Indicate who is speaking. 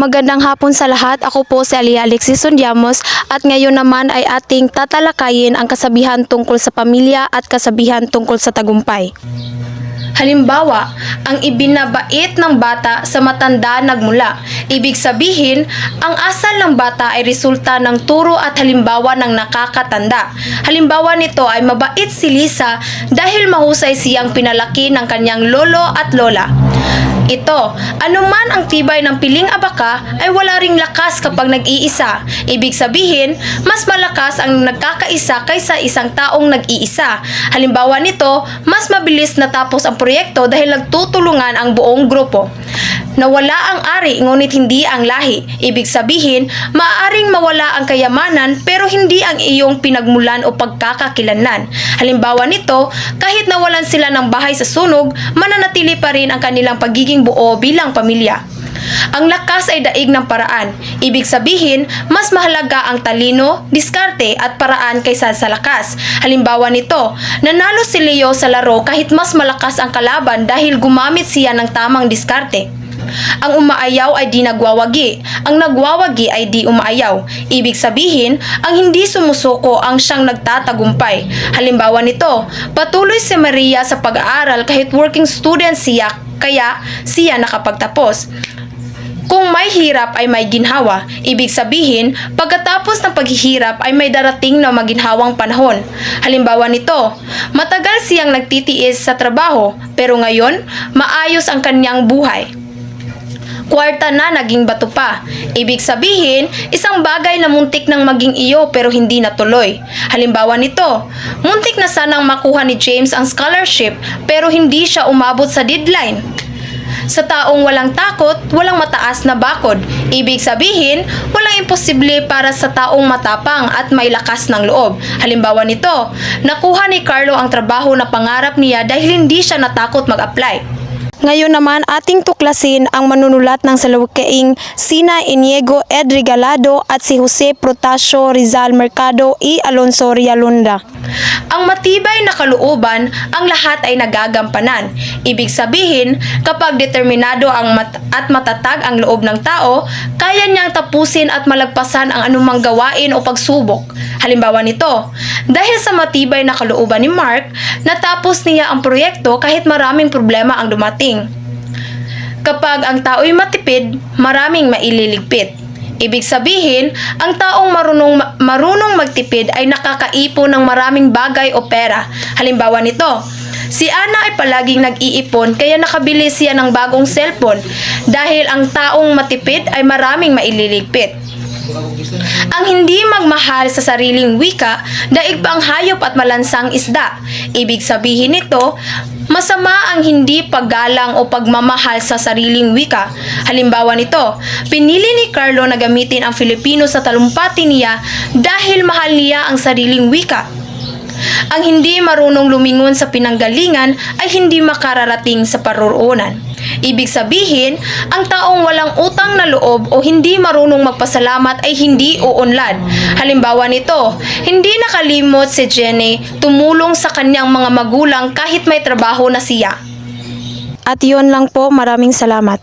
Speaker 1: Magandang hapon sa lahat. Ako po si Alia Alexis Sondiamos at ngayon naman ay ating tatalakayin ang kasabihan tungkol sa pamilya at kasabihan tungkol sa tagumpay. Halimbawa, ang ibinabait ng bata sa matanda nagmula. Ibig sabihin, ang asal ng bata ay resulta ng turo at halimbawa ng nakakatanda. Halimbawa nito ay mabait si Lisa dahil mahusay siyang pinalaki ng kanyang lolo at lola. Ito, anuman ang tibay ng piling abaka ay wala ring lakas kapag nag-iisa. Ibig sabihin, mas malakas ang nagkakaisa kaysa isang taong nag-iisa. Halimbawa nito, mas mabilis natapos ang proyekto dahil nagtutulungan ang buong grupo. Nawala ang ari ngunit hindi ang lahi. Ibig sabihin, maaaring mawala ang kayamanan pero hindi ang iyong pinagmulan o pagkakakilanlan. Halimbawa nito, kahit nawalan sila ng bahay sa sunog, mananatili pa rin ang kanilang pagiging buo bilang pamilya. Ang lakas ay daig ng paraan. Ibig sabihin, mas mahalaga ang talino, diskarte at paraan kaysa sa lakas. Halimbawa nito, nanalo si Leo sa laro kahit mas malakas ang kalaban dahil gumamit siya ng tamang diskarte. Ang umaayaw ay di nagwawagi. Ang nagwawagi ay di umaayaw. Ibig sabihin, ang hindi sumusuko ang siyang nagtatagumpay. Halimbawa nito, patuloy si Maria sa pag-aaral kahit working student siya, kaya siya nakapagtapos. Kung may hirap ay may ginhawa. Ibig sabihin, pagkatapos ng paghihirap ay may darating na maginhawang panahon. Halimbawa nito, matagal siyang nagtitiis sa trabaho, pero ngayon, maayos ang kanyang buhay. Kwarta na naging bato pa. Ibig sabihin, isang bagay na muntik nang maging iyo pero hindi natuloy. Halimbawa nito, muntik na sanang makuha ni James ang scholarship pero hindi siya umabot sa deadline. Sa taong walang takot, walang mataas na bakod. Ibig sabihin, walang imposible para sa taong matapang at may lakas ng loob. Halimbawa nito, nakuha ni Carlo ang trabaho na pangarap niya dahil hindi siya natakot mag-apply. Ngayon naman ating tuklasin ang manunulat ng salawikaing sina Inigo Ed Regalado at si Jose Protasio Rizal Mercado y Alonso Rialunda. Ang matibay na kalooban, ang lahat ay nagagampanan. Ibig sabihin, kapag determinado at matatag ang loob ng tao, kaya niyang tapusin at malagpasan ang anumang gawain o pagsubok. Halimbawa nito, dahil sa matibay na kalooban ni Mark, natapos niya ang proyekto kahit maraming problema ang dumating. Kapag ang tao'y matipid, maraming maililigpit. Ibig sabihin, ang taong marunong magtipid ay nakakaipon ng maraming bagay o pera. Halimbawa nito, si Ana ay palaging nag-iipon kaya nakabili siya ng bagong cellphone dahil ang taong matipid ay maraming maililigpit. Ang hindi magmahal sa sariling wika, daig pa ang hayop at malansang isda. Ibig sabihin nito, masama ang hindi paggalang o pagmamahal sa sariling wika. Halimbawa nito, pinili ni Carlo na gamitin ang Filipino sa talumpati niya dahil mahal niya ang sariling wika. Ang hindi marunong lumingon sa pinanggalingan ay hindi makararating sa paruroonan. Ibig sabihin, ang taong walang utang na loob o hindi marunong magpasalamat ay hindi uunlad. Halimbawa nito, hindi nakalimot si Jenny tumulong sa kanyang mga magulang kahit may trabaho na siya. At yun lang po, maraming salamat.